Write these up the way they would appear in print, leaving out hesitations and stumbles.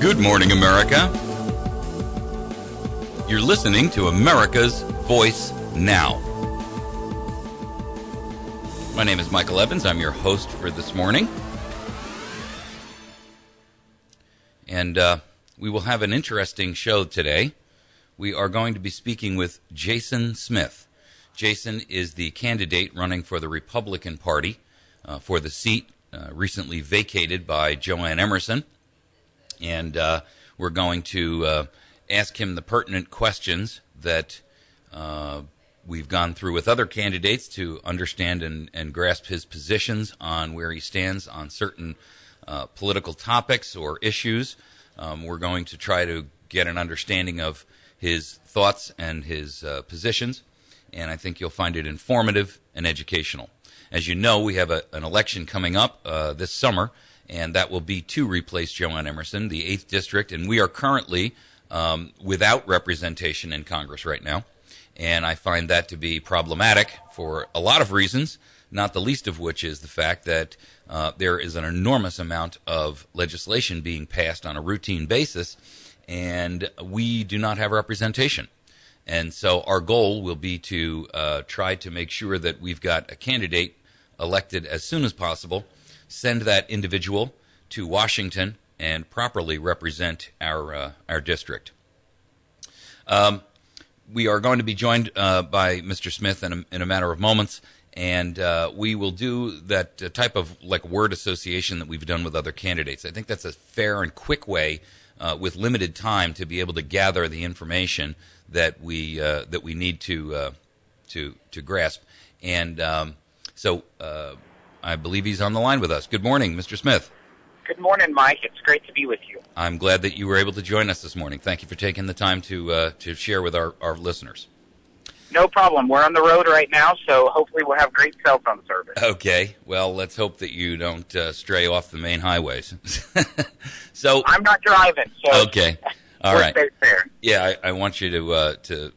Good morning, America. You're listening to America's Voice Now. My name is Michael Evans. I'm your host for this morning. And we will have an interesting show today. We are going to be speaking with Jason Smith. Jason is the candidate running for the Republican Party for the seat recently vacated by Jo Ann Emerson. And we're going to ask him the pertinent questions that we've gone through with other candidates to understand and grasp his positions on where he stands on certain political topics or issues. We're going to try to get an understanding of his thoughts and his positions, and I think you'll find it informative and educational. As you know, we have an election coming up this summer, and that will be to replace Jo Ann Emerson, the 8th District, and we are currently without representation in Congress right now, and I find that to be problematic for a lot of reasons, not the least of which is the fact that there is an enormous amount of legislation being passed on a routine basis, and we do not have representation. And so our goal will be to try to make sure that we've got a candidate elected as soon as possible, send that individual to Washington, and properly represent our district. We are going to be joined by Mr. Smith in a matter of moments, and we will do that type of like word association that we've done with other candidates. I think that's a fair and quick way with limited time to be able to gather the information that we need to grasp. And so I believe he's on the line with us. Good morning, Mr. Smith. Good morning, Mike. It's great to be with you. I'm glad that you were able to join us this morning. Thank you for taking the time to share with our listeners. No problem. We're on the road right now, so hopefully we'll have great cell phone service. Okay. Well, let's hope that you don't stray off the main highways. So I'm not driving. So okay. All right. Stay fair. Yeah, I want you to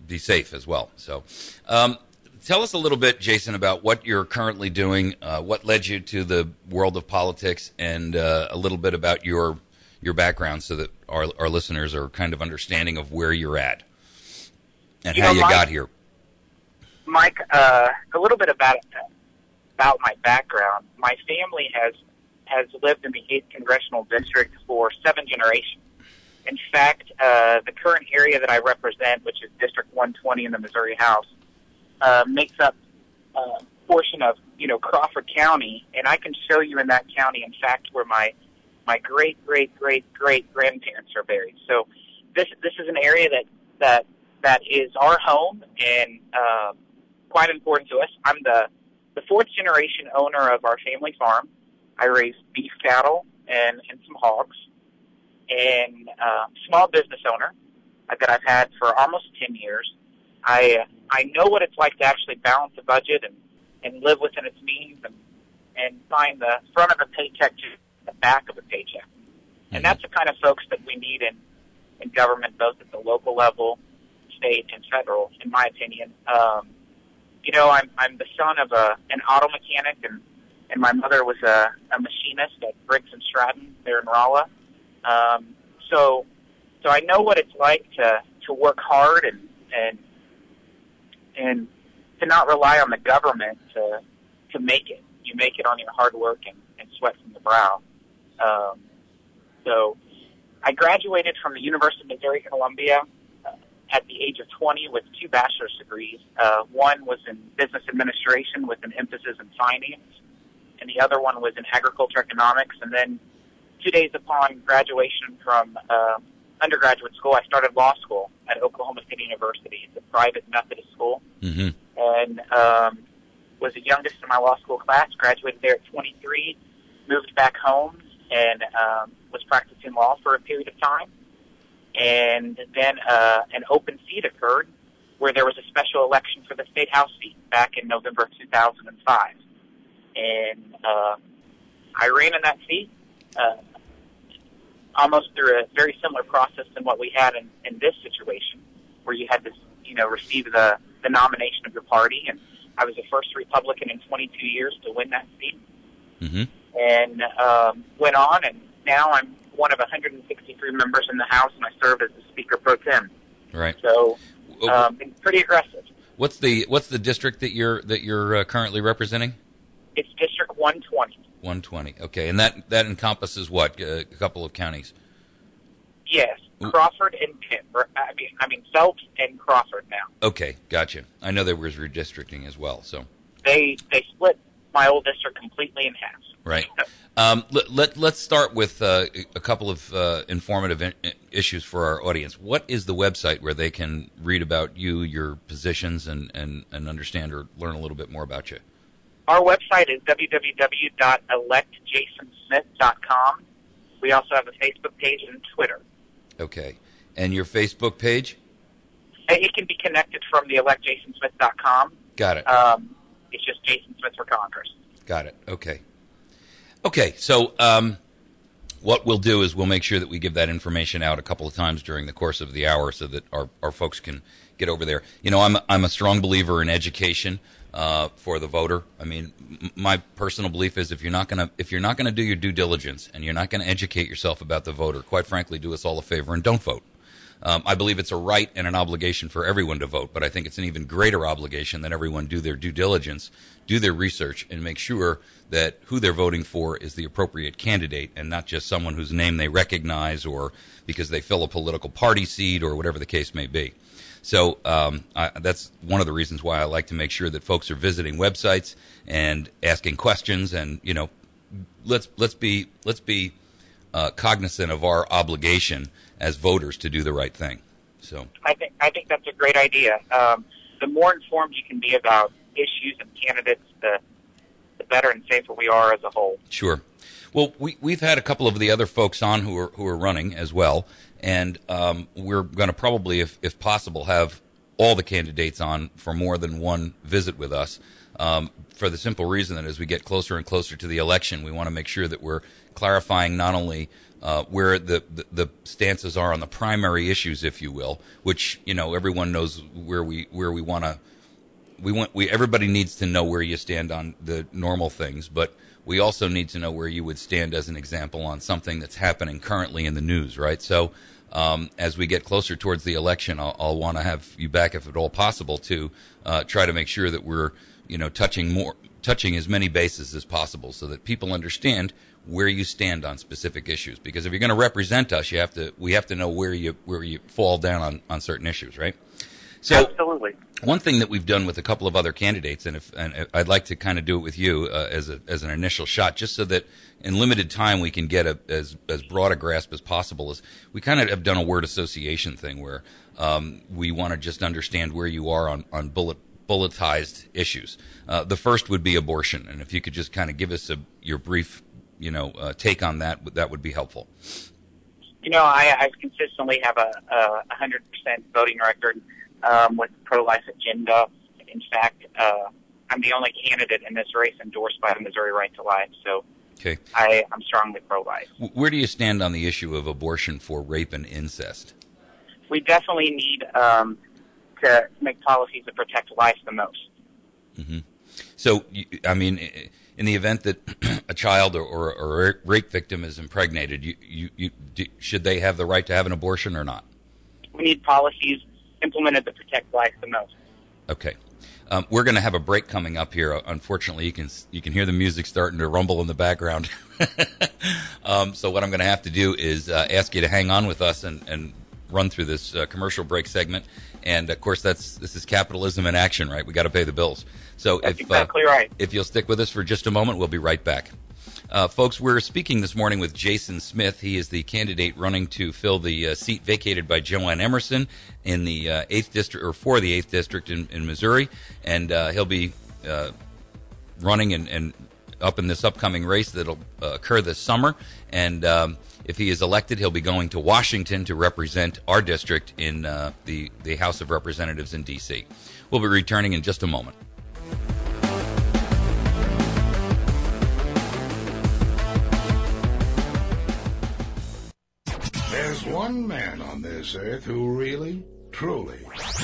be safe as well. So tell us a little bit, Jason, about what you're currently doing, what led you to the world of politics, and a little bit about your background so that our listeners are kind of understanding of where you're at and how you got here. Mike, a little bit about my background. My family has lived in the 8th Congressional District for 7 generations. In fact, the current area that I represent, which is District 120 in the Missouri House, makes up a portion of, Crawford County, and I can show you in that county, in fact, where my great-great-great-great-grandparents are buried. So this is an area that is our home and quite important to us. I'm the 4th-generation owner of our family farm. I raise beef cattle and some hogs, and small business owner that I've had for almost 10 years. I know what it's like to actually balance a budget and live within its means and find the front of a paycheck to the back of a paycheck. And that's the kind of folks that we need in government, both at the local level, state, and federal, in my opinion. I'm the son of an auto mechanic, and my mother was a machinist at Briggs & Stratton there in Rolla. So I know what it's like to work hard and to not rely on the government to make it. You make it on your hard work and sweat from the brow. So I graduated from the University of Missouri Columbia at the age of 20 with 2 bachelor's degrees. One was in business administration with an emphasis in finance, and the other one was in agriculture economics. And then 2 days upon graduation from undergraduate school, I started law school at Oklahoma City University. It's a private Methodist school. Mm-hmm. And was the youngest in my law school class, graduated there at 23, moved back home, and was practicing law for a period of time. And then an open seat occurred where there was a special election for the state house seat back in November of 2005. And I ran in that seat almost through a very similar process than what we had in this situation, where you had to, receive the nomination of your party. And I was the first Republican in 22 years to win that seat. Mm-hmm. And went on, and now I'm one of 150 3 members in the House, and I serve as the Speaker Pro Tem. Right. So, been pretty aggressive. What's the district that you're currently representing? It's District 120. 120. Okay, and that encompasses what? A couple of counties. Yes, Crawford and Pitt. I mean Phelps and Crawford now. Okay, gotcha. I know there was redistricting as well. So they split my old district completely in half. Right. Let's start with a couple of informative issues for our audience. What is the website where they can read about you, your positions, and understand or learn a little bit more about you? Our website is www.electjasonsmith.com. We also have a Facebook page and Twitter. Okay. And your Facebook page? It can be connected from the electjasonsmith.com. Got it. It's just Jason Smith for Congress. Got it. Okay. Okay, so what we'll do is we'll make sure that we give that information out a couple of times during the course of the hour so that our folks can get over there. You know, I'm a strong believer in education for the voter. I mean, my personal belief is if you're not gonna do your due diligence and you're not gonna educate yourself about the voter, quite frankly, do us all a favor and don't vote. I believe it's a right and an obligation for everyone to vote, but I think it's an even greater obligation that everyone do their due diligence, do their research, and make sure that who they're voting for is the appropriate candidate and not just someone whose name they recognize or because they fill a political party seat or whatever the case may be. So that's one of the reasons why I like to make sure that folks are visiting websites and asking questions, and you know, let's be cognizant of our obligation as voters to do the right thing. So I think that's a great idea. The more informed you can be about issues and candidates, the better and safer we are as a whole. Sure. Well, we've had a couple of the other folks on who are running as well, and we're going to probably, if possible, have all the candidates on for more than one visit with us. For the simple reason that as we get closer and closer to the election, we want to make sure that we're clarifying not only where the stances are on the primary issues, if you will, which you know everyone knows where we want to. Everybody needs to know where you stand on the normal things, but we also need to know where you would stand as an example on something that's happening currently in the news, right? So as we get closer towards the election, I'll want to have you back, if at all possible, to try to make sure that we're touching as many bases as possible so that people understand where you stand on specific issues. Because if you're going to represent us, we have to know where you fall down on certain issues, right? So absolutely. One thing that we've done with a couple of other candidates, and I'd like to kind of do it with you as an initial shot, just so that in limited time we can get as broad a grasp as possible, is we kind of have done a word association thing where we want to just understand where you are on bulletized issues. The first would be abortion, and if you could just kind of give us your brief, take on that would be helpful. You know, I consistently have a 100% voting record with the pro-life agenda. In fact, I'm the only candidate in this race endorsed by the Missouri Right to Life, so okay. I'm strongly pro-life. Where do you stand on the issue of abortion for rape and incest? We definitely need to make policies that protect life the most. Mm-hmm. So, I mean, in the event that a child or a rape victim is impregnated, should they have the right to have an abortion or not? We need policies implemented to protect life the most. Okay. We're going to have a break coming up here. Unfortunately, you can hear the music starting to rumble in the background. So what I'm going to have to do is ask you to hang on with us and run through this commercial break segment. And of course, this is capitalism in action, right? We got to pay the bills. So that's exactly right. If you'll stick with us for just a moment, we'll be right back. Folks, we're speaking this morning with Jason Smith. He is the candidate running to fill the seat vacated by Jo Ann Emerson in the 8th district, or for the 8th district in Missouri, and he'll be running and up in this upcoming race that'll occur this summer. And if he is elected, he'll be going to Washington to represent our district in the House of Representatives in D.C. We'll be returning in just a moment. There's one man on this earth who really, truly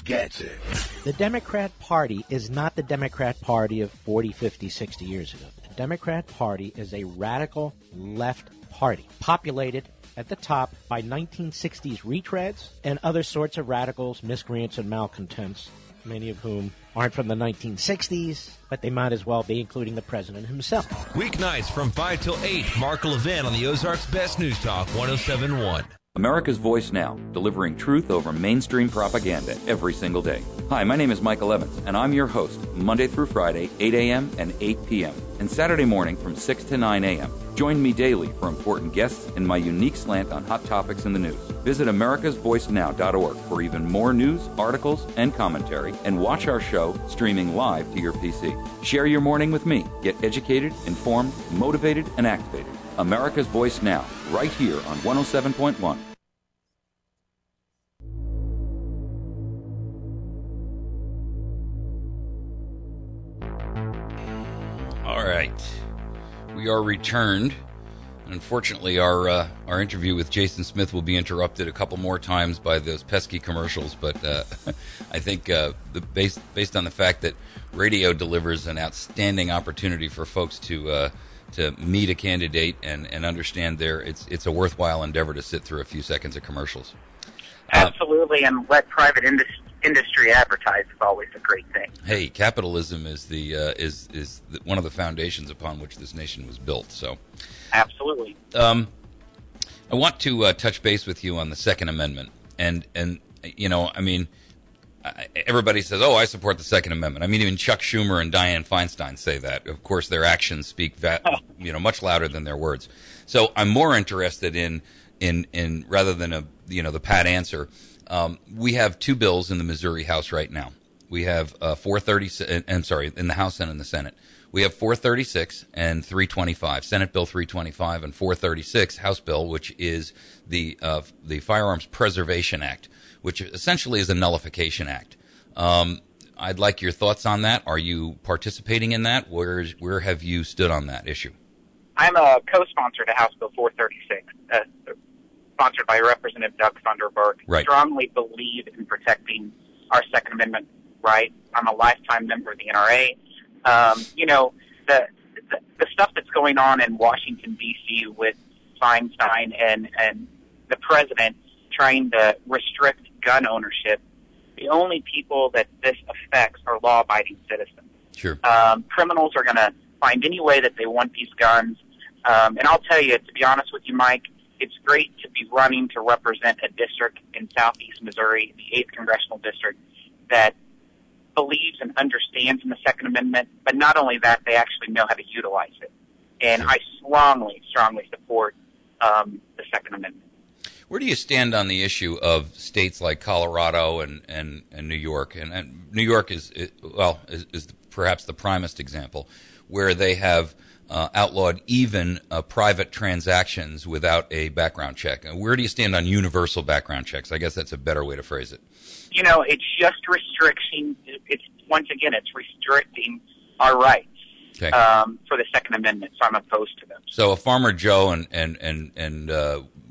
gets it. The Democrat Party is not the Democrat Party of 40, 50, 60 years ago. The Democrat Party is a radical left party, populated at the top by 1960s retreads and other sorts of radicals, miscreants, and malcontents, many of whom aren't from the 1960s, but they might as well be, including the president himself. Weeknights from 5 till 8, Mark Levin on the Ozarks Best News Talk 107.1. America's Voice Now, delivering truth over mainstream propaganda every single day. Hi, my name is Michael Evans, and I'm your host, Monday through Friday, 8 a.m. and 8 p.m., and Saturday morning from 6 to 9 a.m. Join me daily for important guests and my unique slant on hot topics in the news. Visit americasvoicenow.org for even more news, articles, and commentary, and watch our show streaming live to your PC. Share your morning with me. Get educated, informed, motivated, and activated. America's Voice Now, right here on 107.1. All right. We are returned. Unfortunately, our interview with Jason Smith will be interrupted a couple more times by those pesky commercials, but I think based on the fact that radio delivers an outstanding opportunity for folks to meet a candidate and understand it's a worthwhile endeavor to sit through a few seconds of commercials. Absolutely, and let private industry advertise is always a great thing. Hey, capitalism is one of the foundations upon which this nation was built. So, absolutely. I want to touch base with you on the Second Amendment, and you know, I mean, everybody says, "Oh, I support the Second Amendment." I mean, even Chuck Schumer and Dianne Feinstein say that. Of course, their actions speak much louder than their words. So, I'm more interested in rather than the pat answer. We have two bills in the Missouri House right now. We have 430. I'm sorry, in the House and in the Senate. We have 436 and 325. Senate Bill 325 and 436 House Bill, which is the Firearms Preservation Act, which essentially is a nullification act. I'd like your thoughts on that. Are you participating in that? Where have you stood on that issue? I'm a co-sponsor to House Bill 436, sponsored by Representative Doug Thunderberg. Right. Strongly believe in protecting our Second Amendment right. I'm a lifetime member of the NRA. The stuff that's going on in Washington, D.C. with Feinstein and the president trying to restrict gun ownership, the only people that this affects are law-abiding citizens. Sure. Criminals are going to find any way that they want these guns. And I'll tell you, to be honest with you, Mike, it's great to be running to represent a district in southeast Missouri, the 8th Congressional District, that believes and understands in the Second Amendment, but not only that, they actually know how to utilize it. And Sure. I strongly support the Second Amendment. Where do you stand on the issue of states like Colorado and New York? And New York is perhaps the primest example, where they have outlawed even private transactions without a background check. And where do you stand on universal background checks? I guess that's a better way to phrase it. You know, it's just restriction. It's restricting our rights for the Second Amendment. So I'm opposed to them. So if Farmer Joe and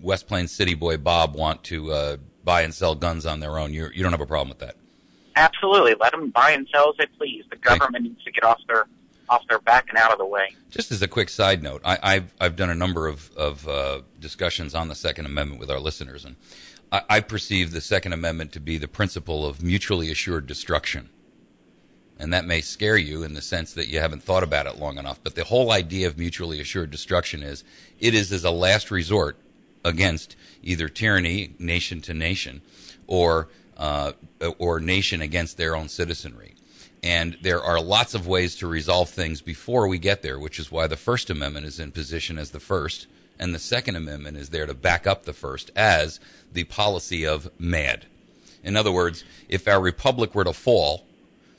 West Plains City Boy Bob want to buy and sell guns on their own, you don't have a problem with that? Absolutely. Let them buy and sell as they please. The government needs to get off their back and out of the way. Just as a quick side note, I've done a number of discussions on the Second Amendment with our listeners, and I perceive the Second Amendment to be the principle of mutually assured destruction. And that may scare you in the sense that you haven't thought about it long enough, but the whole idea of mutually assured destruction is as a last resort against either tyranny, nation to nation, or nation against their own citizenry. And there are lots of ways to resolve things before we get there, which is why the First Amendment is in position as the first, and the Second Amendment is there to back up the first as the policy of MAD. In other words, if our republic were to fall,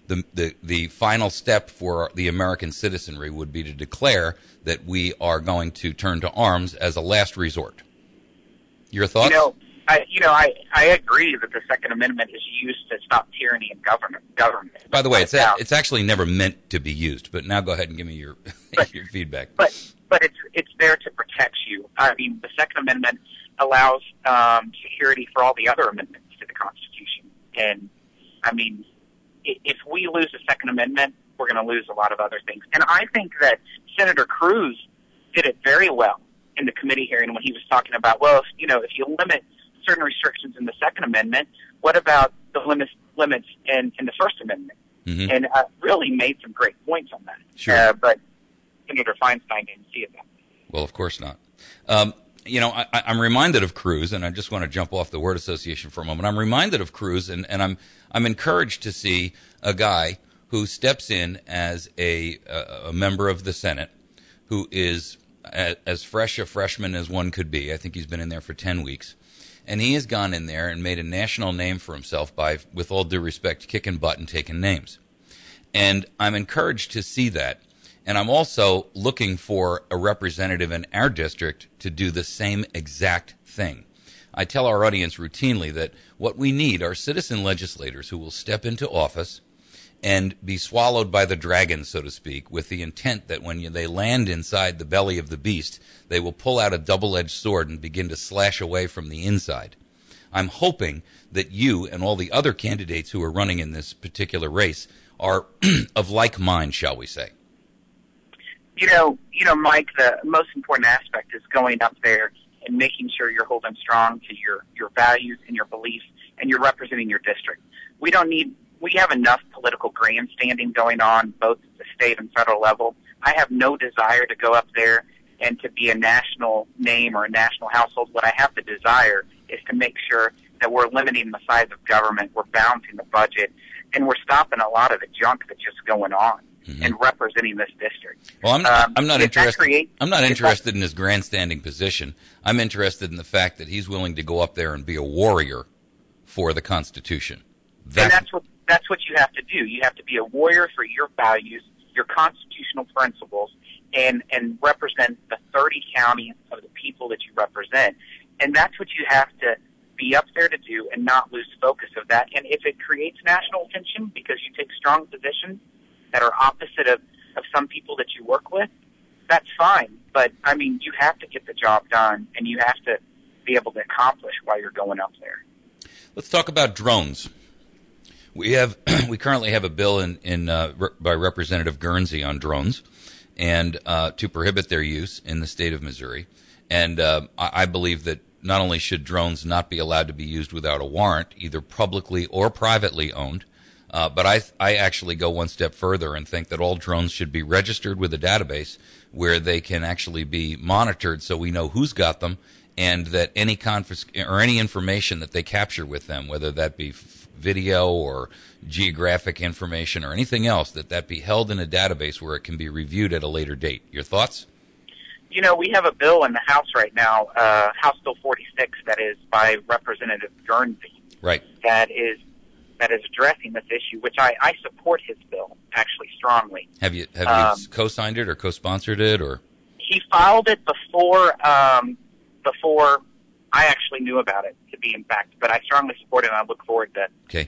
the final step for the American citizenry would be to declare that we are going to turn to arms as a last resort. Your thoughts? I agree that the Second Amendment is used to stop tyranny in government. By the way, it's actually never meant to be used. But now go ahead and give me your your feedback. But it's there to protect you. I mean, the Second Amendment allows security for all the other amendments to the Constitution. And I mean, if we lose the Second Amendment, we're going to lose a lot of other things. And I think that Senator Cruz did it very well in the committee hearing when he was talking about, well, if you limit certain restrictions in the Second Amendment, what about the limits in the First Amendment? Mm-hmm. And really made some great points on that. Sure. But Senator Feinstein didn't see it that way. Well, of course not. I'm reminded of Cruz, and I just want to jump off the word association for a moment. I'm reminded of Cruz, and I'm encouraged to see a guy who steps in as a member of the Senate, who is as fresh a freshman as one could be. I think he's been in there for 10 weeks. And he has gone in there and made a national name for himself by, with all due respect, kicking butt and taking names. And I'm encouraged to see that. And I'm also looking for a representative in our district to do the same exact thing. I tell our audience routinely that what we need are citizen legislators who will step into office and be swallowed by the dragon, so to speak, with the intent that when they land inside the belly of the beast, they will pull out a double-edged sword and begin to slash away from the inside. I'm hoping that you and all the other candidates who are running in this particular race are of like mind, shall we say. Mike, the most important aspect is going up there and making sure you're holding strong to your values and your beliefs, and you're representing your district. We have enough political grandstanding going on, both at the state and federal level. I have no desire to go up there and to be a national name or a national household. What I have the desire is to make sure that we're limiting the size of government, we're balancing the budget, and we're stopping a lot of the junk that's just going on. Mm-hmm. And representing this district. Well, I'm not interested. I'm not interested in his grandstanding position. I'm interested in the fact that he's willing to go up there and be a warrior for the Constitution. And that's what you have to do. You have to be a warrior for your values, your constitutional principles, and represent the 30 counties of the people that you represent. And that's what you have to be up there to do, and not lose focus of that. And if it creates national attention because you take strong positions that are opposite of some people that you work with, that's fine. But, you have to get the job done, and you have to be able to accomplish while you're going up there. Let's talk about drones. We currently have a bill by Representative Guernsey on drones, and to prohibit their use in the state of Missouri. And I believe that not only should drones not be allowed to be used without a warrant, either publicly or privately owned, but I actually go one step further and think that all drones should be registered with a database where they can actually be monitored so we know who's got them, and that any any information that they capture with them, whether that be video or geographic information or anything else, that be held in a database where it can be reviewed at a later date. Your thoughts? We have a bill in the House right now, House Bill 46, that is by Representative Guernsey. Right. That is addressing this issue, which I support his bill actually strongly. Have you co-signed it or co-sponsored it, or? He filed it before I actually knew about it, to be in fact, but I strongly support it, and I look forward to. Okay,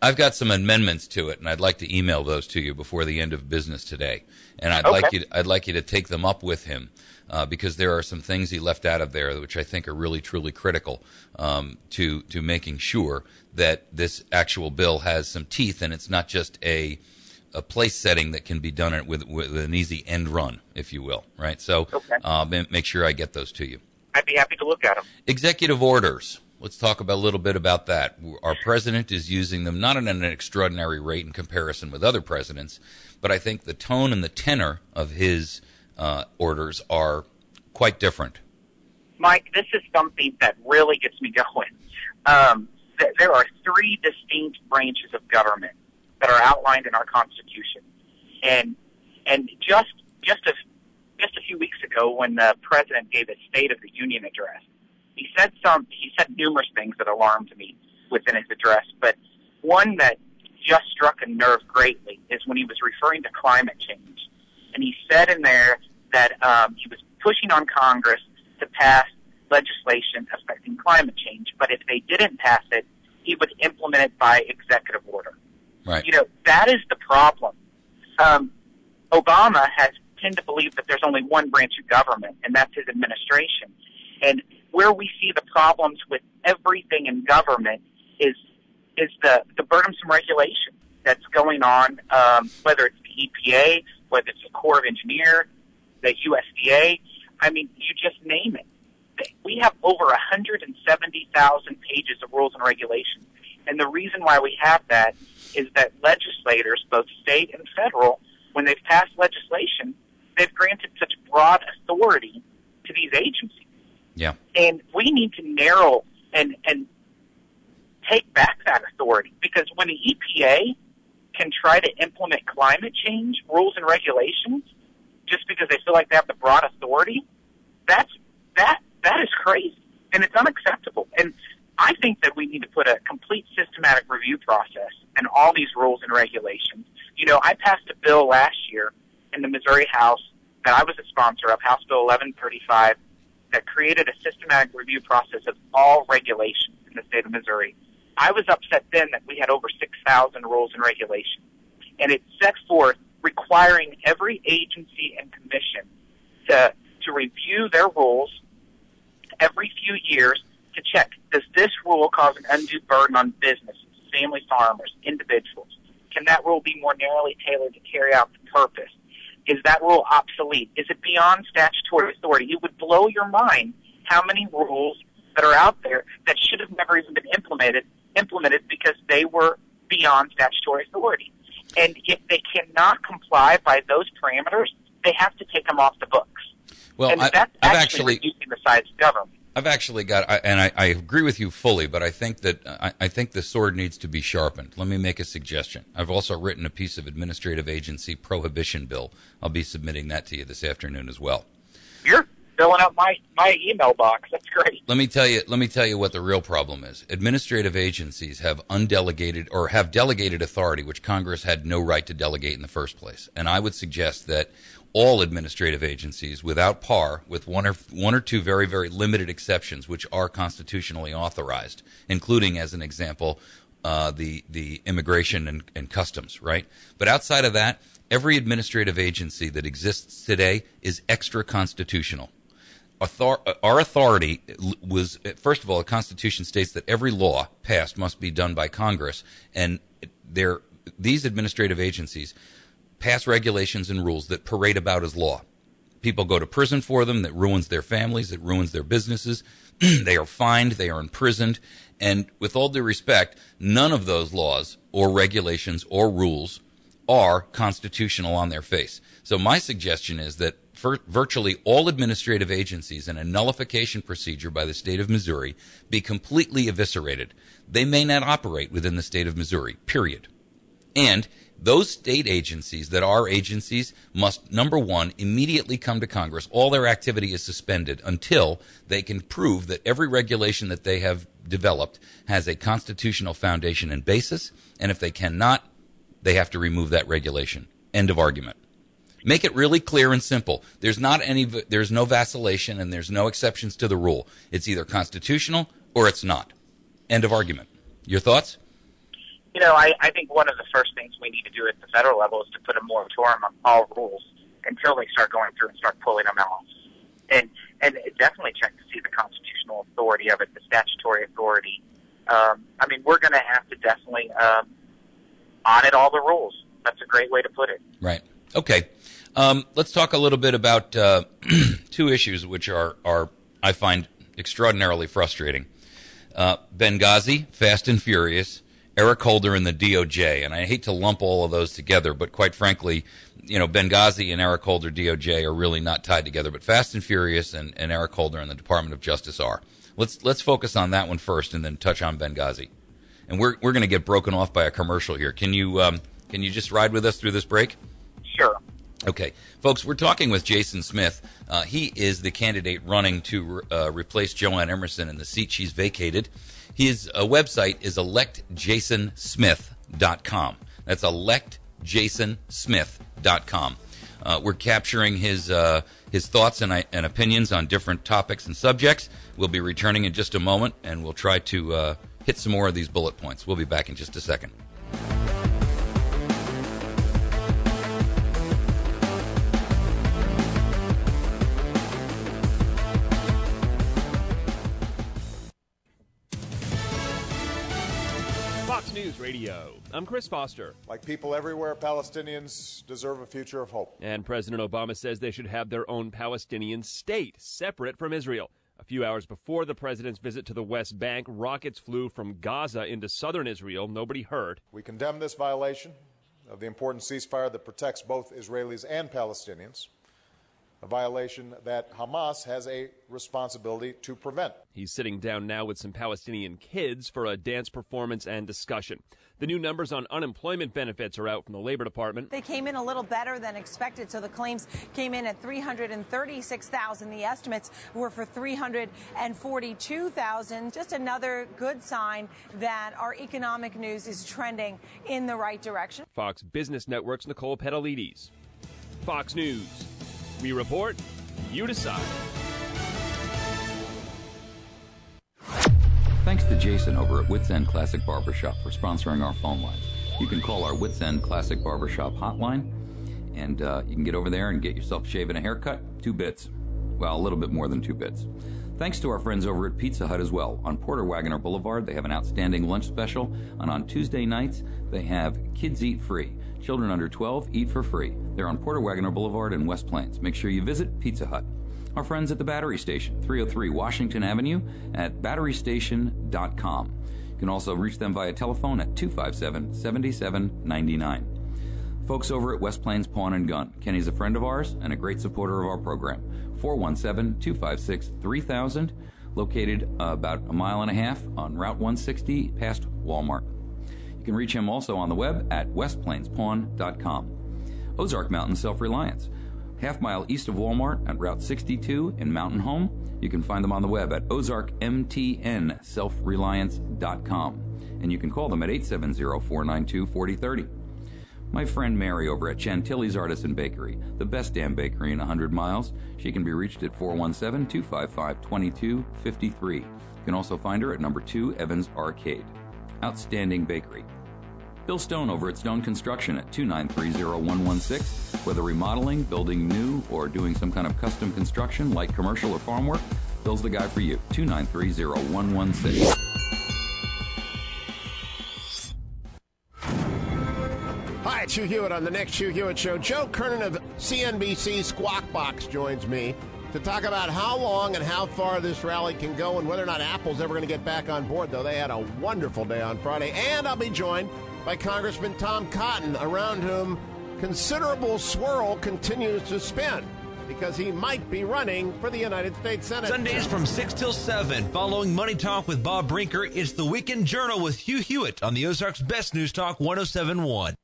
I've got some amendments to it, and I'd like to email those to you before the end of business today, and I'd like you to take them up with him. Because there are some things he left out of there which I think are really, truly critical to making sure that this actual bill has some teeth, and it's not just a place setting that can be done with an easy end run, if you will, right? So make sure I get those to you. I'd be happy to look at them. Executive orders. Let's talk a little bit about that. Our president is using them not at an extraordinary rate in comparison with other presidents, but I think the tone and the tenor of his orders are quite different. Mike, this is something that really gets me going. There are three distinct branches of government that are outlined in our Constitution, and just a few weeks ago, when the president gave his State of the Union address, he said numerous things that alarmed me within his address, but one that just struck a nerve greatly is when he was referring to climate change. And he said in there that he was pushing on Congress to pass legislation affecting climate change, but if they didn't pass it, he would implement it by executive order. Right. That is the problem. Obama has tend to believe that there's only one branch of government, and that's his administration. And where we see the problems with everything in government is the burdensome regulation that's going on, whether it's the EPA, whether it's the Corps of Engineers, the USDA. I mean, you just name it. We have over 170,000 pages of rules and regulations. And the reason why we have that is that legislators, both state and federal, when they've passed legislation, they've granted such broad authority to these agencies. Yeah. And we need to narrow and take back that authority, because when the EPA can try to implement climate change rules and regulations just because they feel like they have the broad authority, that is crazy, and it's unacceptable. And I think that we need to put a complete systematic review process in all these rules and regulations. You know, I passed a bill last year in the Missouri House that I was a sponsor of, House Bill 1135, that created a systematic review process of all regulations in the state of Missouri. I was upset then that we had over 6,000 rules and regulations, and it set forth requiring every agency and commission to review their rules every few years to check, does this rule cause an undue burden on businesses, family farmers, individuals? Can that rule be more narrowly tailored to carry out the purpose? Is that rule obsolete? Is it beyond statutory authority? It would blow your mind how many rules that are out there that should have never even been implemented because they were beyond statutory authority. And if they cannot comply by those parameters, they have to take them off the books. Well, and that's actually reducing the size of government. I've actually got, and I agree with you fully, but I think that I think the sword needs to be sharpened. Let me make a suggestion. I've also written a piece of administrative agency prohibition bill. I'll be submitting that to you this afternoon as well. You're filling up my email box. That's great. Let me tell you what the real problem is. Administrative agencies have undelegated or have delegated authority which Congress had no right to delegate in the first place. And I would suggest that all administrative agencies, without par, with one or two very, very limited exceptions, which are constitutionally authorized, including, as an example, the immigration and customs, right? But outside of that, every administrative agency that exists today is extra-constitutional. Our authority was, first of all, the Constitution states that every law passed must be done by Congress, and these administrative agencies pass regulations and rules that parade about as law. People go to prison for them. That ruins their families. It ruins their businesses. They are fined. They are imprisoned. And with all due respect, none of those laws or regulations or rules are constitutional on their face. So my suggestion is that for virtually all administrative agencies and a nullification procedure by the state of Missouri be completely eviscerated. They may not operate within the state of Missouri, period. And those state agencies that are agencies must, number one, immediately come to Congress. All their activity is suspended until they can prove that every regulation that they have developed has a constitutional foundation and basis, and if they cannot, they have to remove that regulation. End of argument. Make it really clear and simple. There's no vacillation and there's no exceptions to the rule. It's either constitutional or it's not. End of argument. Your thoughts? You know, I think one of the first things we need to do at the federal level is to put a moratorium on all rules until they start going through and start pulling them out. And definitely check to see the constitutional authority of it, the statutory authority. I mean, we're going to have to definitely audit all the rules. That's a great way to put it. Right. Okay. Let's talk a little bit about two issues which are I find extraordinarily frustrating. Benghazi, Fast and Furious, Eric Holder and the DOJ. And I hate to lump all of those together, but quite frankly, you know, Benghazi and Eric Holder, DOJ, are really not tied together. But Fast and Furious and Eric Holder and the Department of Justice are. Let's focus on that one first and then touch on Benghazi. And we're going to get broken off by a commercial here. Can you just ride with us through this break? Sure. Okay. Folks, we're talking with Jason Smith. He is the candidate running to replace Jo Ann Emerson in the seat she's vacated. His website is electjasonsmith.com. That's electjasonsmith.com. We're capturing his thoughts and opinions on different topics and subjects. We'll be returning in just a moment, and we'll try to hit some more of these bullet points. We'll be back in just a second. Radio. I'm Chris Foster. Like people everywhere, Palestinians deserve a future of hope. And President Obama says they should have their own Palestinian state, separate from Israel. A few hours before the president's visit to the West Bank, rockets flew from Gaza into southern Israel. Nobody hurt. We condemn this violation of the important ceasefire that protects both Israelis and Palestinians, a violation that Hamas has a responsibility to prevent. He's sitting down now with some Palestinian kids for a dance performance and discussion. The new numbers on unemployment benefits are out from the Labor Department. They came in a little better than expected, so the claims came in at 336,000. The estimates were for 342,000. Just another good sign that our economic news is trending in the right direction. Fox Business Network's Nicole Petalides. Fox News. We report, you decide. Thanks to Jason over at Wits End Classic Barbershop for sponsoring our phone lines. You can call our Wits End Classic Barbershop hotline, and you can get over there and get yourself shaving a haircut. 2 bits. Well, a little bit more than 2 bits. Thanks to our friends over at Pizza Hut as well. On Porter Wagoner Boulevard, they have an outstanding lunch special, and on Tuesday nights, they have Kids Eat Free. Children under 12 eat for free. They're on Porter Wagoner Boulevard in West Plains. Make sure you visit Pizza Hut. Our friends at the Battery Station, 303 Washington Avenue at batterystation.com. You can also reach them via telephone at 257-7799. Folks over at West Plains Pawn and Gun. Kenny's a friend of ours and a great supporter of our program. 417-256-3000, located about a mile and a half on Route 160 past Walmart. You can reach him also on the web at westplainspawn.com. Ozark Mountain Self-Reliance, half-mile east of Walmart at Route 62 in Mountain Home. You can find them on the web at ozarkmtnselfreliance.com. And you can call them at 870-492-4030. My friend Mary over at Chantilly's Artisan Bakery, the best damn bakery in 100 miles. She can be reached at 417-255-2253. You can also find her at number 2 Evans Arcade. Outstanding bakery. Bill Stone over at Stone Construction at 2930116. Whether remodeling, building new, or doing some kind of custom construction like commercial or farm work, Bill's the guy for you. 2930116. Hi, it's Hugh Hewitt on the next Hugh Hewitt Show. Joe Kernan of CNBC Squawk Box joins me to talk about how long and how far this rally can go and whether or not Apple's ever going to get back on board, though they had a wonderful day on Friday. And I'll be joined by Congressman Tom Cotton, around whom considerable swirl continues to spin because he might be running for the United States Senate. Sundays from 6 till 7, following Money Talk with Bob Brinker, it's the Weekend Journal with Hugh Hewitt on the Ozarks Best News Talk 107.1.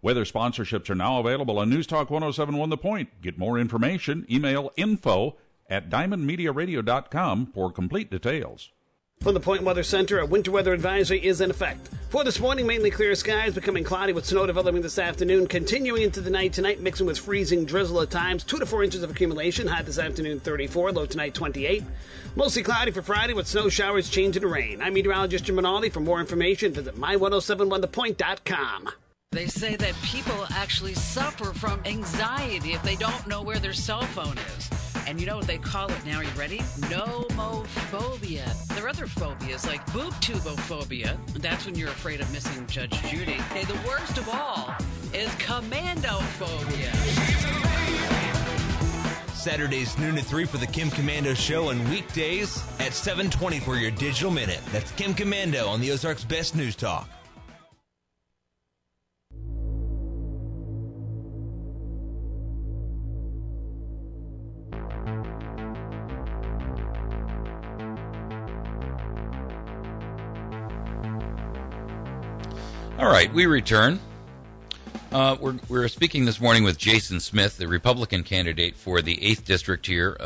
Weather sponsorships are now available on News Talk 107.1 The Point. Get more information, email info@diamondmediaradio.com for complete details. From the Point Weather Center, a winter weather advisory is in effect. For this morning, mainly clear skies, becoming cloudy with snow developing this afternoon, continuing into the night tonight, mixing with freezing drizzle at times. 2 to 4 inches of accumulation, high this afternoon 34, low tonight 28. Mostly cloudy for Friday with snow showers changing to rain. I'm meteorologist Jim Rinaldi. For more information, visit my1071thepoint.com. They say that people actually suffer from anxiety if they don't know where their cell phone is. And you know what they call it now? Are you ready? Nomophobia. There are other phobias like boobtubophobia. That's when you're afraid of missing Judge Judy. Okay, the worst of all is commandophobia. Saturdays noon to 3 for the Kim Commando Show, and weekdays at 7:20 for your digital minute. That's Kim Commando on the Ozarks Best News Talk. All right, we return. We're speaking this morning with Jason Smith, the Republican candidate for the 8th District here.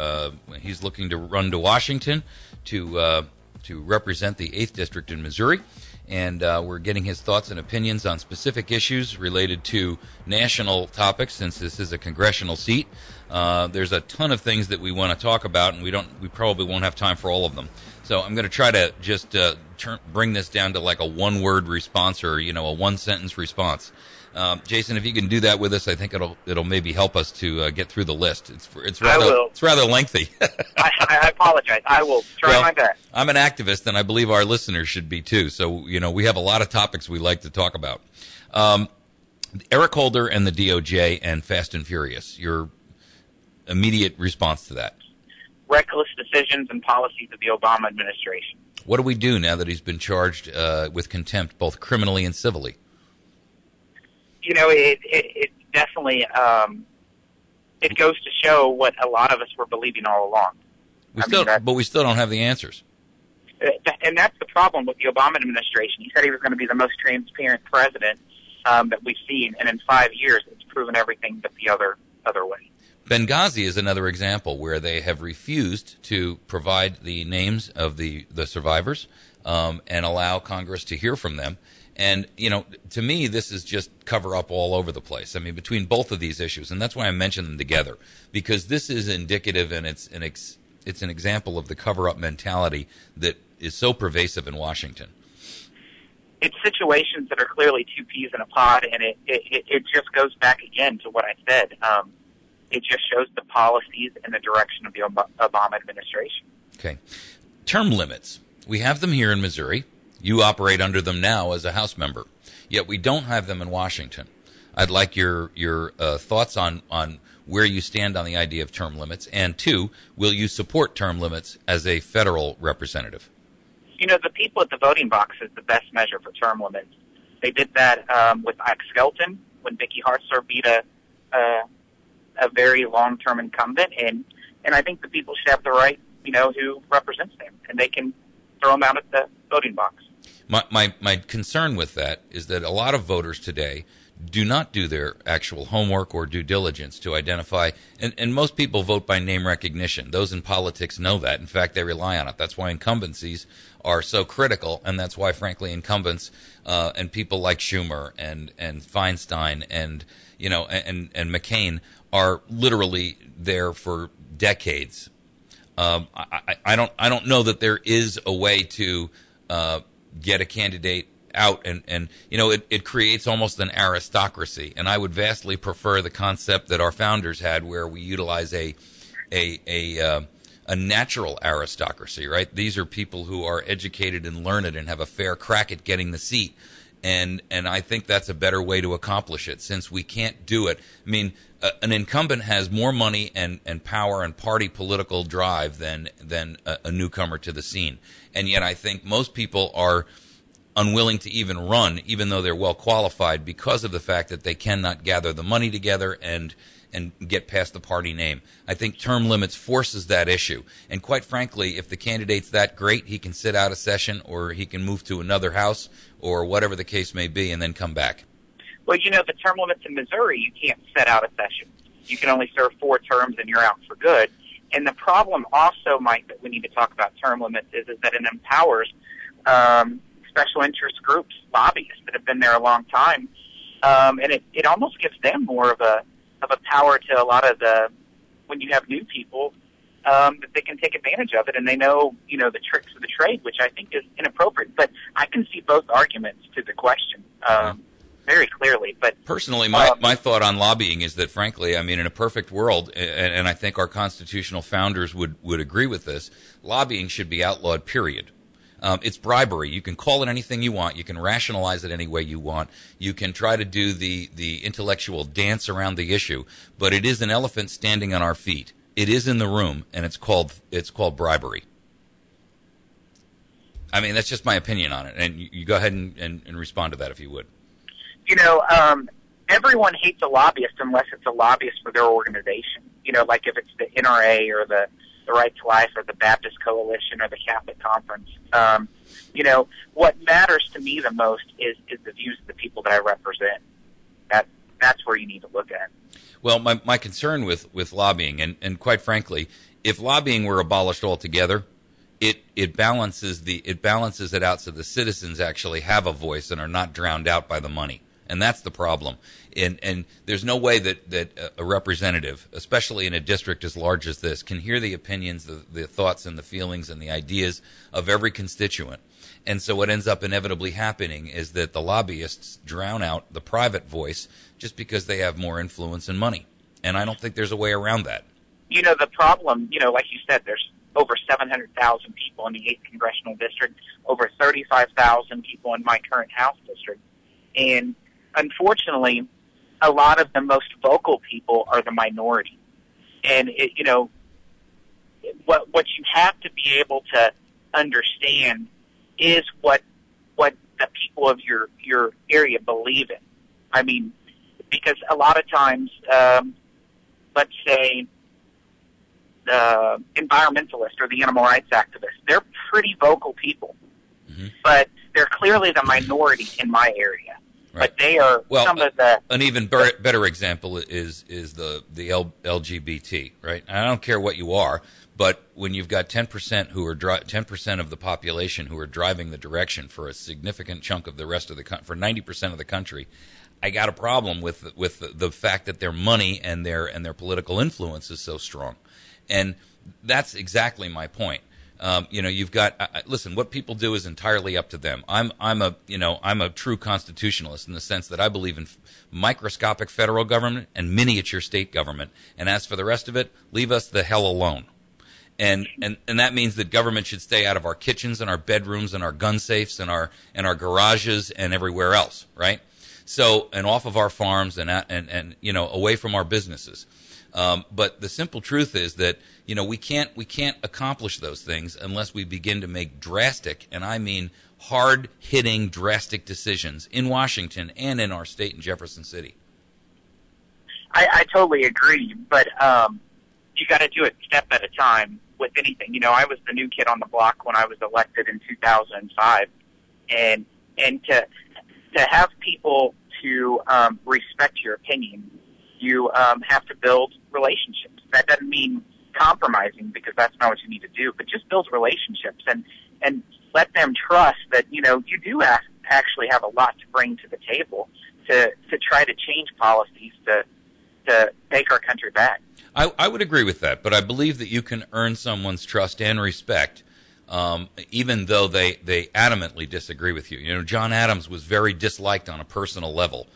He's looking to run to Washington to represent the 8th District in Missouri. And we're getting his thoughts and opinions on specific issues related to national topics, since this is a congressional seat. There's a ton of things that we want to talk about, and we probably won't have time for all of them. So I'm going to try to just bring this down to like a one-word response or, a one-sentence response. Jason, if you can do that with us, I think it'll maybe help us to get through the list. It's rather lengthy. I apologize. I will try my best. I'm an activist, and I believe our listeners should be too. So we have a lot of topics we like to talk about. Eric Holder and the DOJ and Fast and Furious. Your immediate response to that? Reckless decisions and policies of the Obama administration. What do we do now that he's been charged with contempt, both criminally and civilly? It definitely it goes to show what a lot of us were believing all along. But we still don't have the answers. And that's the problem with the Obama administration. He said he was going to be the most transparent president that we've seen, and in 5 years, it's proven everything but the other way. Benghazi is another example where they have refused to provide the names of the survivors and allow Congress to hear from them. And, to me, this is just cover up all over the place. I mean, between both of these issues, and that's why I mentioned them together, because this is indicative and it's an example of the cover-up mentality that is so pervasive in Washington. It's situations that are clearly two peas in a pod, and it just goes back again to what I said. It just shows the policies and the direction of the Obama administration. Okay. Term limits. We have them here in Missouri. You operate under them now as a House member. Yet we don't have them in Washington. I'd like your thoughts on where you stand on the idea of term limits. And two, will you support term limits as a federal representative? The people at the voting box is the best measure for term limits. They did that with Ike Skelton when Vicky Hartzler beat a very long-term incumbent, and I think the people should have the right, who represents them, and they can throw them out at the voting box. My concern with that is that a lot of voters today do not do their actual homework or due diligence to identify, and most people vote by name recognition. Those in politics know that. In fact, they rely on it. That's why incumbencies are so critical, and that's why, frankly, incumbents and people like Schumer and Feinstein and McCain are literally there for decades. I don't know that there is a way to get a candidate out, and it creates almost an aristocracy. And I would vastly prefer the concept that our founders had, where we utilize a natural aristocracy. Right? These are people who are educated and learned and have a fair crack at getting the seat. And I think that's a better way to accomplish it, since we can't do it. I mean, an incumbent has more money and power and party political drive than a newcomer to the scene. And yet I think most people are unwilling to even run, even though they're well qualified, because of the fact that they cannot gather the money together and get past the party name. I think term limits forces that issue. And quite frankly, if the candidate's that great, he can sit out a session, or he can move to another house, or whatever the case may be, and then come back. Well, the term limits in Missouri, you can't set out a session. You can only serve 4 terms and you're out for good. And the problem also, Mike, that we need to talk about term limits is that it empowers special interest groups, lobbyists that have been there a long time, and it almost gives them more of a power to a lot of when you have new people, that they can take advantage of it, and they know, the tricks of the trade, which I think is inappropriate. But I can see both arguments to the question very clearly. But personally, my thought on lobbying is that, frankly, I mean, in a perfect world, and I think our constitutional founders would agree with this, lobbying should be outlawed, period. It's bribery. You can call it anything you want. You can rationalize it any way you want. You can try to do the intellectual dance around the issue, but it is an elephant standing on our feet. It is in the room, and it's called bribery. I mean, that's just my opinion on it, and you go ahead and respond to that if you would. Everyone hates a lobbyist unless it's a lobbyist for their organization. Like if it's the NRA or the Right to Life or the Baptist Coalition or the Catholic Conference. What matters to me the most is the views of the people that I represent. That's where you need to look at. Well, my concern with lobbying, and quite frankly, if lobbying were abolished altogether, it balances it out so the citizens actually have a voice and are not drowned out by the money. And that's the problem. And there's no way that a representative, especially in a district as large as this, can hear the opinions, the thoughts and the feelings and the ideas of every constituent. And so what ends up inevitably happening is that the lobbyists drown out the private voice just because they have more influence and money. And I don't think there's a way around that. The problem, like you said, there's over 700,000 people in the 8th Congressional District, over 35,000 people in my current House district. And unfortunately, a lot of the most vocal people are the minority. And, what you have to be able to understand is what the people of your area believe in. I mean, because a lot of times, let's say, the environmentalists or the animal rights activists, they're pretty vocal people, but they're clearly the minority in my area. Right. But they are some of the... An even better example is the LGBT, right? I don't care what you are, but when you've got 10% who are 10% of the population who are driving the direction for a significant chunk of the rest of the for 90% of the country, I got a problem with the fact that their money and their political influence is so strong. And that's exactly my point. You've got listen. What people do is entirely up to them. I'm a true constitutionalist in the sense that I believe in microscopic federal government and miniature state government. And as for the rest of it, leave us the hell alone. And that means that government should stay out of our kitchens and our bedrooms and our gun safes and our garages and everywhere else, right? So, and off of our farms and away from our businesses. But the simple truth is that, we can't accomplish those things unless we begin to make drastic, and I mean hard-hitting drastic decisions in Washington and in our state in Jefferson City. I totally agree, but you got to do it step at a time with anything. I was the new kid on the block when I was elected in 2005, and to have people to respect your opinion, you have to build relationships. That doesn't mean compromising, because that's not what you need to do, but just build relationships and let them trust that, you do actually have a lot to bring to the table to try to change policies to take our country back. I would agree with that, but I believe that you can earn someone's trust and respect even though they adamantly disagree with you. John Adams was very disliked on a personal level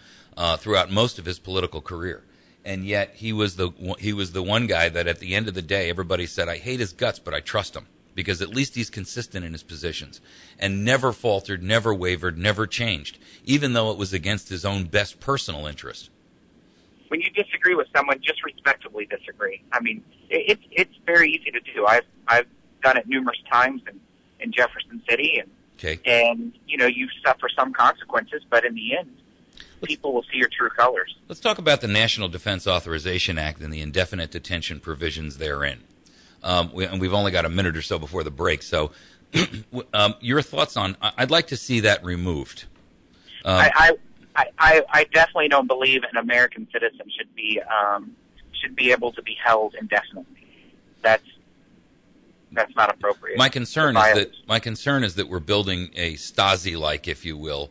throughout most of his political career. And yet he was the one guy that at the end of the day everybody said, I hate his guts, but I trust him because at least he's consistent in his positions and never faltered, never wavered, never changed, even though it was against his own best personal interest. When you disagree with someone, just respectfully disagree. I mean, it's very easy to do. I've done it numerous times in Jefferson City, and you suffer some consequences, but in the end, people will see your true colors. Let's talk about the National Defense Authorization Act and the indefinite detention provisions therein. We've only got a minute or so before the break, so your thoughts on? I'd like to see that removed. I definitely don't believe an American citizen should be able to be held indefinitely. That's not appropriate. My concern is that we're building a Stasi-like, if you will,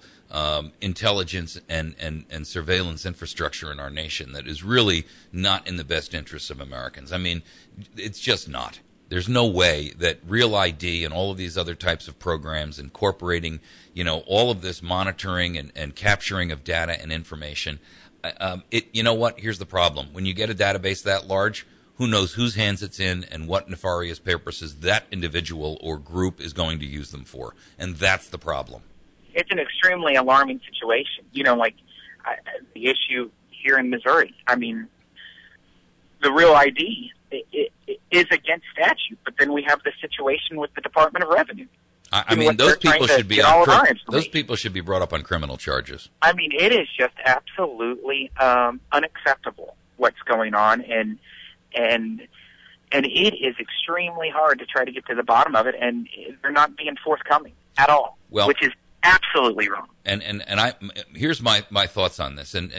intelligence and surveillance infrastructure in our nation that is really not in the best interests of Americans. I mean, it's just not. There's no way that Real ID and all of these other types of programs incorporating, all of this monitoring and capturing of data and information. You know what? Here's the problem. When you get a database that large, who knows whose hands it's in and what nefarious purposes that individual or group is going to use them for. And that's the problem. It's an extremely alarming situation. The issue here in Missouri. I mean, the Real ID is against statute, but then we have the situation with the Department of Revenue. I mean, those people should be people should be brought up on criminal charges. I mean, it is just absolutely unacceptable what's going on, and it is extremely hard to try to get to the bottom of it, and they're not being forthcoming at all, which is absolutely wrong. And here's my thoughts on this. And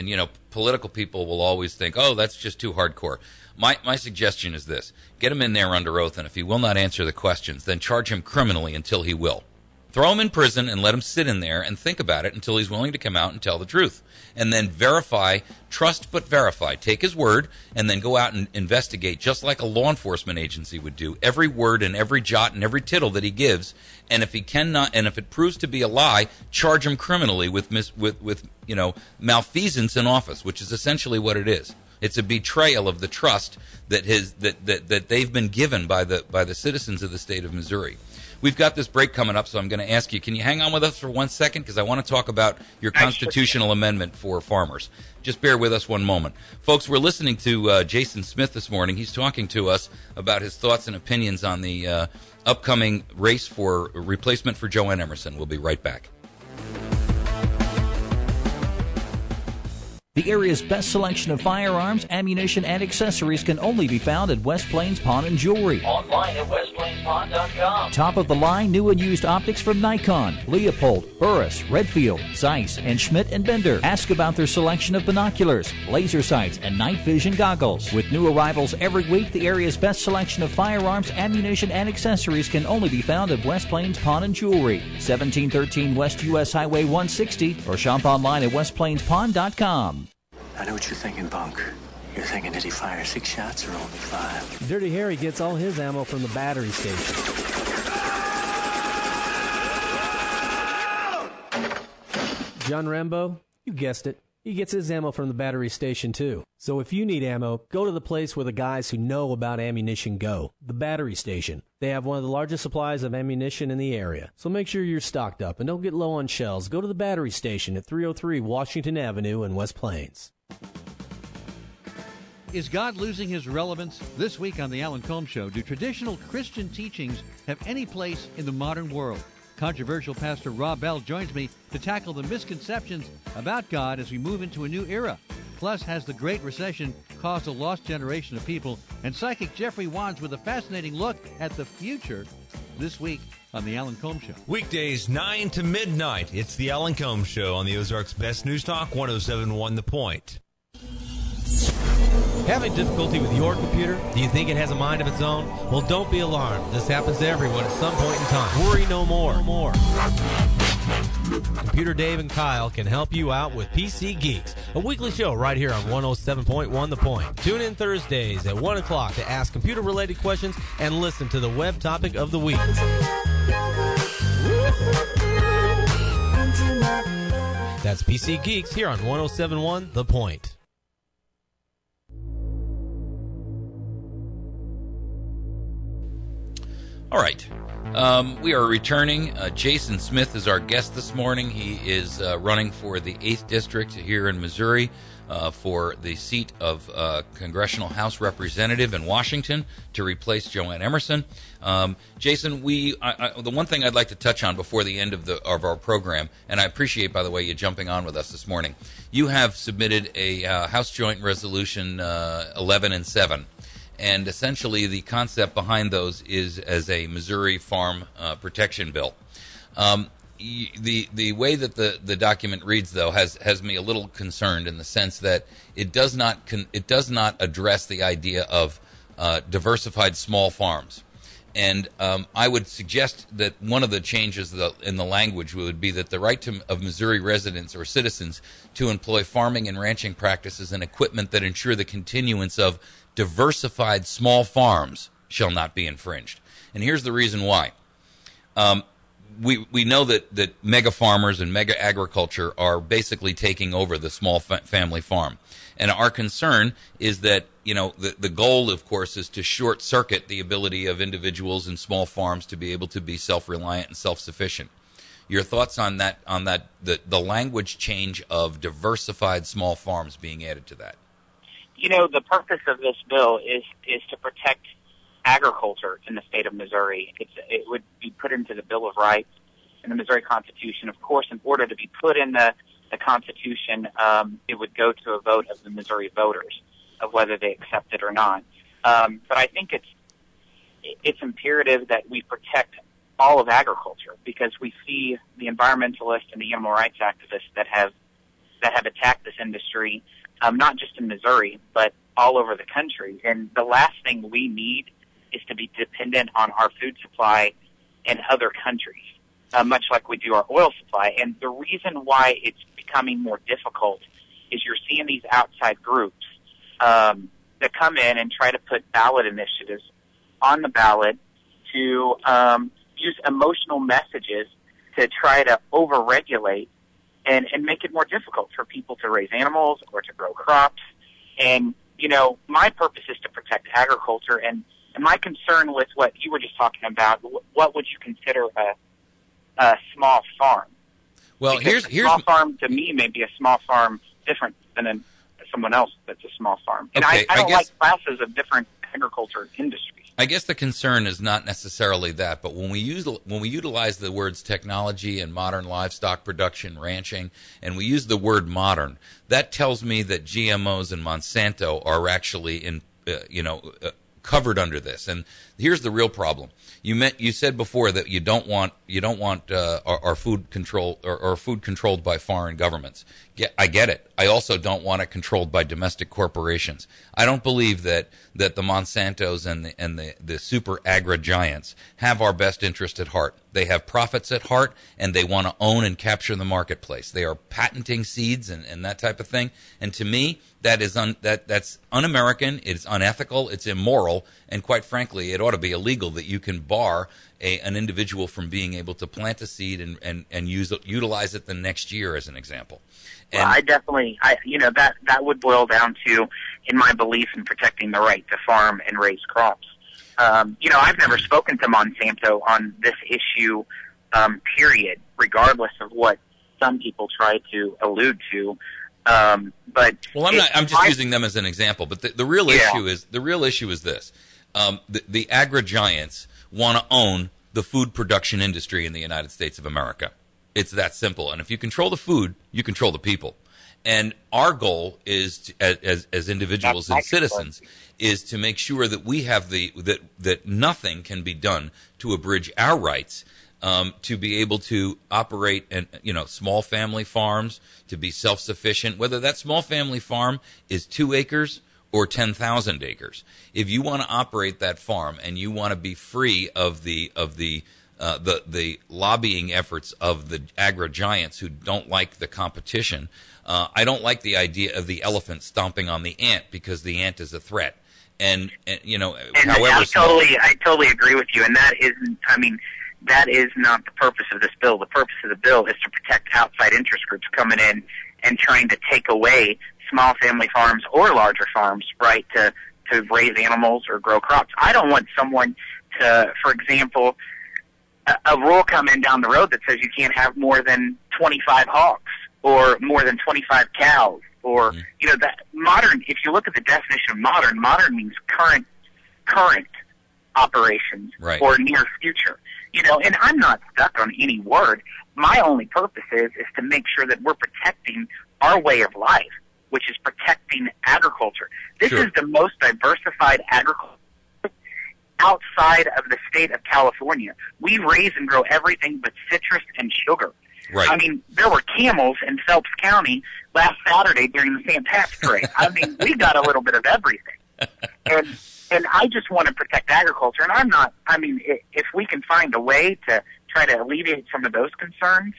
political people will always think, oh, that's just too hardcore. My suggestion is this: get him in there under oath, and if he will not answer the questions, then charge him criminally until he will. Throw him in prison and let him sit in there and think about it until he's willing to come out and tell the truth. And then verify, trust but verify. Take his word and then go out and investigate just like a law enforcement agency would do. Every word and every jot and every tittle that he gives. And if he cannot, and if it proves to be a lie, charge him criminally with malfeasance in office, which is essentially what it is. It's a betrayal of the trust that they've been given by the citizens of the state of Missouri. We've got this break coming up, so I'm going to ask you, can you hang on with us for 1 second? Because I want to talk about your constitutional amendment for farmers. Just bear with us one moment. Folks, we're listening to Jason Smith this morning. He's talking to us about his thoughts and opinions on the upcoming race for replacement for Jo Ann Emerson. We'll be right back. The area's best selection of firearms, ammunition, and accessories can only be found at West Plains Pawn and Jewelry. Online at westplainspawn.com. Top of the line, new and used optics from Nikon, Leopold, Burris, Redfield, Zeiss, and Schmidt & Bender. Ask about their selection of binoculars, laser sights, and night vision goggles. With new arrivals every week, the area's best selection of firearms, ammunition, and accessories can only be found at West Plains Pawn and Jewelry, 1713 West U.S. Highway 160, or shop online at westplainspawn.com. I know what you're thinking, Bunk. You're thinking, did he fire 6 shots or only 5? Dirty Harry gets all his ammo from the battery station. John Rambo, you guessed it. He gets his ammo from the battery station, too. So if you need ammo, go to the place where the guys who know about ammunition go, the battery station. They have one of the largest supplies of ammunition in the area. So make sure you're stocked up and don't get low on shells. Go to the battery station at 303 Washington Avenue in West Plains. Is God losing his relevance? This week on The Alan Colmes Show, do traditional Christian teachings have any place in the modern world? Controversial Pastor Rob Bell joins me to tackle the misconceptions about God as we move into a new era. Plus, has the Great Recession caused a lost generation of people? And psychic Jeffrey Wands with a fascinating look at the future this week on The Alan Colmes Show. Weekdays 9 to midnight. It's The Alan Colmes Show on the Ozarks Best News Talk, 107.1 The Point. Having difficulty with your computer? Do you think it has a mind of its own? Well, don't be alarmed. This happens to everyone at some point in time. Worry no more. Computer Dave and Kyle can help you out with PC Geeks, a weekly show right here on 107.1 The Point. Tune in Thursdays at 1 o'clock to ask computer-related questions and listen to the web topic of the week. That's PC Geeks here on 107.1 The Point. All right. We are returning. Jason Smith is our guest this morning. He is running for the 8th District here in Missouri for the seat of Congressional House Representative in Washington to replace Jo Ann Emerson. Jason, the one thing I'd like to touch on before the end of our program, and I appreciate, by the way, you jumping on with us this morning, you have submitted a House Joint Resolution 11 and 7. And essentially, the concept behind those is as a Missouri farm protection bill. The way that the document reads, though, has me a little concerned in the sense that it does not address the idea of diversified small farms. And I would suggest that one of the changes in the language would be that the right of Missouri residents or citizens to employ farming and ranching practices and equipment that ensure the continuance of diversified small farms shall not be infringed. And here's the reason why. We know that mega farmers and mega agriculture are basically taking over the small family farm. And our concern is that, the goal, of course, is to short circuit the ability of individuals and small farms to be able to be self-reliant and self-sufficient. Your thoughts on that, the language change of diversified small farms being added to that? The purpose of this bill is to protect agriculture in the state of Missouri. It would be put into the Bill of Rights in the Missouri Constitution. Of course, in order to be put in the Constitution, it would go to a vote of the Missouri voters of whether they accept it or not. But I think it's imperative that we protect all of agriculture because we see the environmentalists and the animal rights activists that have attacked this industry. Not just in Missouri, but all over the country. And the last thing we need is to be dependent on our food supply in other countries. much like we do our oil supply. And the reason why it's becoming more difficult is you're seeing these outside groups that come in and try to put ballot initiatives on the ballot to use emotional messages to try to overregulate and make it more difficult for people to raise animals or to grow crops. And, my purpose is to protect agriculture. And my concern with what you were just talking about, what would you consider a small farm? Well, because a small farm to me may be a small farm different than someone else that's a small farm. And okay, I don't like classes of different agriculture industries. I guess the concern is not necessarily that, but when we utilize the words technology and modern livestock production, ranching, and we use the word modern, that tells me that GMOs and Monsanto are actually covered under this. And here's the real problem. You said before that you don't want our food control or food controlled by foreign governments. I get it. I also don't want it controlled by domestic corporations. I don't believe that the Monsantos and the super agri giants have our best interest at heart. They have profits at heart, and they want to own and capture the marketplace. They are patenting seeds and that type of thing. And to me, that's un-American. It's unethical. It's immoral. And quite frankly, it ought to be illegal that you can bar an individual from being able to plant a seed and utilize it the next year, as an example. Well, I definitely, that would boil down to, in my belief in protecting the right to farm and raise crops. I've never spoken to Monsanto on this issue, period, regardless of what some people try to allude to. But I'm just using them as an example. But the real issue is this: the agri giants want to own the food production industry in the United States of America. It's that simple. And if you control the food, you control the people. And our goal is, as individuals and citizens, is to make sure that we have that nothing can be done to abridge our rights to be able to operate small family farms, to be self-sufficient, whether that small family farm is 2 acres or 10,000 acres. If you want to operate that farm and you want to be free of the lobbying efforts of the agri giants who don't like the competition, I don't like the idea of the elephant stomping on the ant because the ant is a threat. And however, I totally agree with you. And that is not the purpose of this bill. The purpose of the bill is to protect outside interest groups coming in and trying to take away small family farms or larger farms' right to raise animals or grow crops. I don't want someone to, for example, a rule come in down the road that says you can't have more than 25 hogs or more than 25 cows or, that modern, if you look at the definition of modern means current operations or near future. And I'm not stuck on any word. My only purpose is to make sure that we're protecting our way of life, which is protecting agriculture. This is the most diversified agriculture outside of the state of California. We raise and grow everything but citrus and sugar. Right. I mean, there were camels in Phelps County last Saturday during the St. Pat's Parade. I mean, we got a little bit of everything. And I just want to protect agriculture. And if we can find a way to try to alleviate some of those concerns,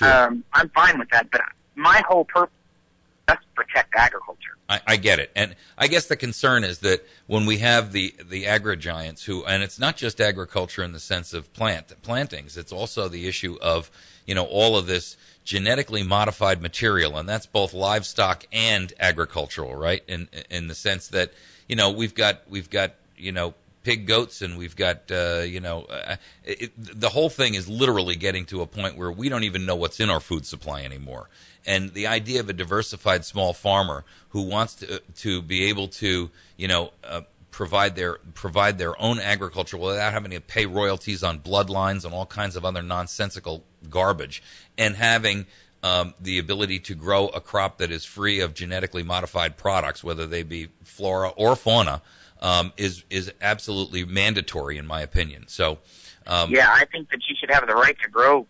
I'm fine with that. But my whole purpose is to protect agriculture. I get it. And I guess the concern is that when we have the agri giants and it's not just agriculture in the sense of plantings, it's also the issue of, all of this genetically modified material, and that's both livestock and agricultural, right? In the sense that, we've got pig goats, and we've got, the whole thing is literally getting to a point where we don't even know what's in our food supply anymore. And the idea of a diversified small farmer who wants to be able to, provide their own agriculture without having to pay royalties on bloodlines and all kinds of other nonsensical garbage, and having the ability to grow a crop that is free of genetically modified products, whether they be flora or fauna, is absolutely mandatory in my opinion. So, I think that you should have the right to grow,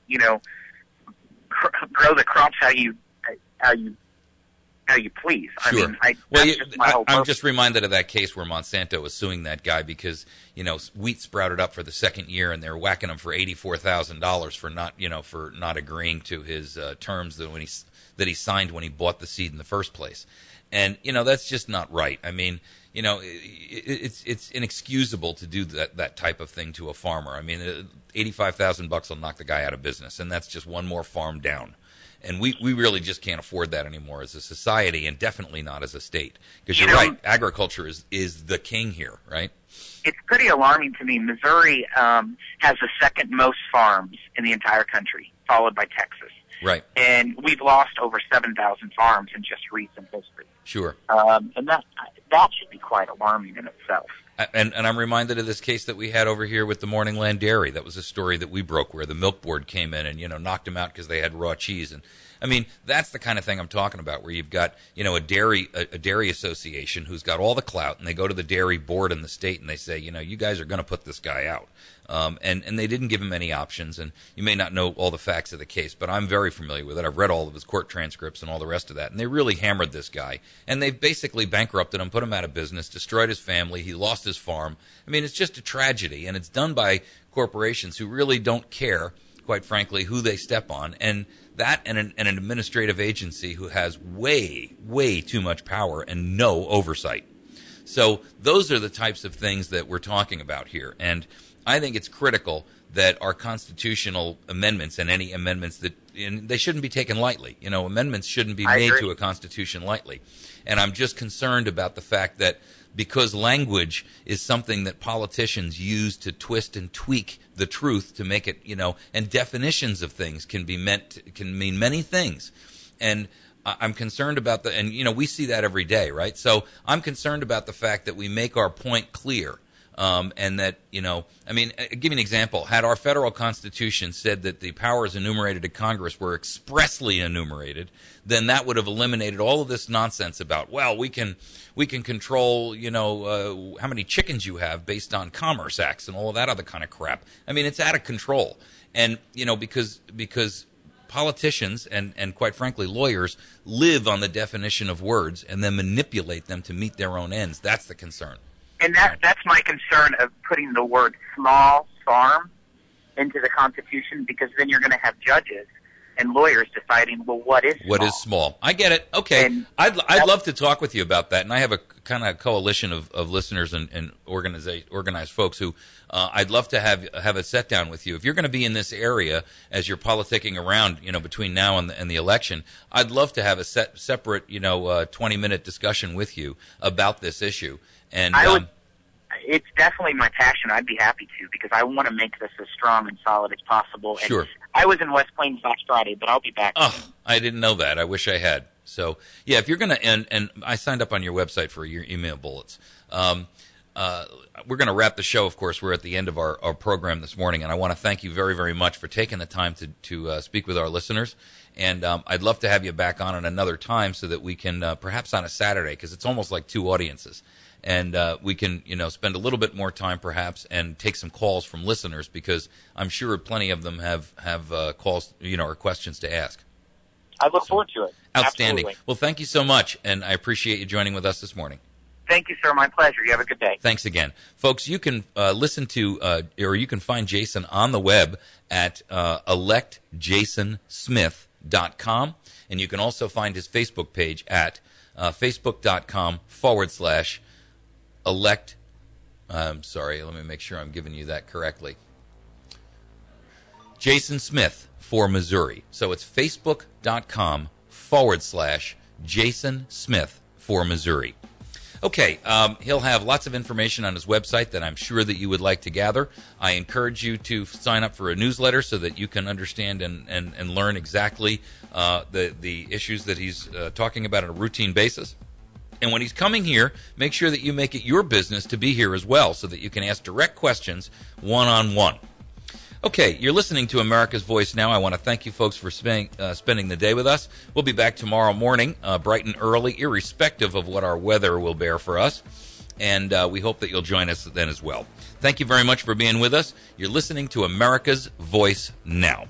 grow the crops how you you please. Sure. I mean, that's just my whole I'm purpose. just reminded of that case where Monsanto was suing that guy because, wheat sprouted up for the second year and they're whacking him for $84,000 for not agreeing to his terms that he signed when he bought the seed in the first place. And, that's just not right. I mean, it's inexcusable to do that type of thing to a farmer. I mean, $85,000 will knock the guy out of business, and that's just one more farm down. And we really just can't afford that anymore as a society, and definitely not as a state. Because you're right, agriculture is the king here, right? It's pretty alarming to me. Missouri has the second most farms in the entire country, followed by Texas. Right. And we've lost over 7,000 farms in just recent history. Sure. And that should be quite alarming in itself. And I'm reminded of this case that we had over here with the Morning Land Dairy. That was a story that we broke where the milk board came in and, knocked them out because they had raw cheese. And I mean, that's the kind of thing I'm talking about, where you've got, a dairy association who's got all the clout, and they go to the dairy board in the state and they say, you guys are going to put this guy out. And they didn't give him any options, and you may not know all the facts of the case, but I'm very familiar with it. I've read all of his court transcripts and all the rest of that, and they really hammered this guy, and they basically bankrupted him, put him out of business, destroyed his family, he lost his farm. I mean, it's just a tragedy, and it's done by corporations who really don't care, quite frankly, who they step on, and that and an administrative agency who has way, way too much power and no oversight. So those are the types of things that we're talking about here, and I think it's critical that our constitutional amendments and any amendments they shouldn't be taken lightly. Amendments shouldn't be made to a constitution lightly. And I'm just concerned about the fact that because language is something that politicians use to twist and tweak the truth to make it, and definitions of things can mean many things. And I'm concerned about and we see that every day, right? So I'm concerned about the fact that we make our point clear. And that, I'll give you an example. Had our federal Constitution said that the powers enumerated to Congress were expressly enumerated, then that would have eliminated all of this nonsense about, well, we can control, how many chickens you have based on Commerce Acts and all of that other kind of crap. I mean, it's out of control. And, because politicians and quite frankly lawyers live on the definition of words and then manipulate them to meet their own ends. That's the concern. And that's my concern of putting the word small farm into the Constitution, because then you're going to have judges and lawyers deciding, well, what is small? What is small? I get it. Okay. And I'd love to talk with you about that. And I have a kind of coalition of listeners and organized folks who I'd love to have a set down with you. If you're going to be in this area as you're politicking around, between now and the election, I'd love to have a separate, 20-minute discussion with you about this issue. And it's definitely my passion. I'd be happy to, because I want to make this as strong and solid as possible. And sure. I was in West Plains last Friday, but I'll be back. Oh, I didn't know that. I wish I had. So, yeah, if you're going to, and I signed up on your website for your email bullets. We're going to wrap the show, of course. We're at the end of our program this morning, and I want to thank you very, very much for taking the time to speak with our listeners. And I'd love to have you back on at another time so that we can, perhaps on a Saturday, because it's almost like two audiences. And we can, spend a little bit more time perhaps and take some calls from listeners, because I'm sure plenty of them have calls, or questions to ask. I look forward to it. Outstanding. Absolutely. Well, thank you so much, and I appreciate you joining with us this morning. Thank you, sir. My pleasure. You have a good day. Thanks again. Folks, you can listen to, or you can find Jason on the web at electjasonsmith.com, and you can also find his Facebook page at facebook.com/elect. I'm sorry, let me make sure I'm giving you that correctly. Jason Smith for Missouri. So it's facebook.com/Jason Smith for Missouri. Okay, he'll have lots of information on his website that I'm sure that you would like to gather. I encourage you to sign up for a newsletter so that you can understand and learn exactly the issues that he's talking about on a routine basis. And when he's coming here, make sure that you make it your business to be here as well so that you can ask direct questions one-on-one. Okay, you're listening to America's Voice Now. I want to thank you folks for spending the day with us. We'll be back tomorrow morning, bright and early, irrespective of what our weather will bear for us. And we hope that you'll join us then as well. Thank you very much for being with us. You're listening to America's Voice Now.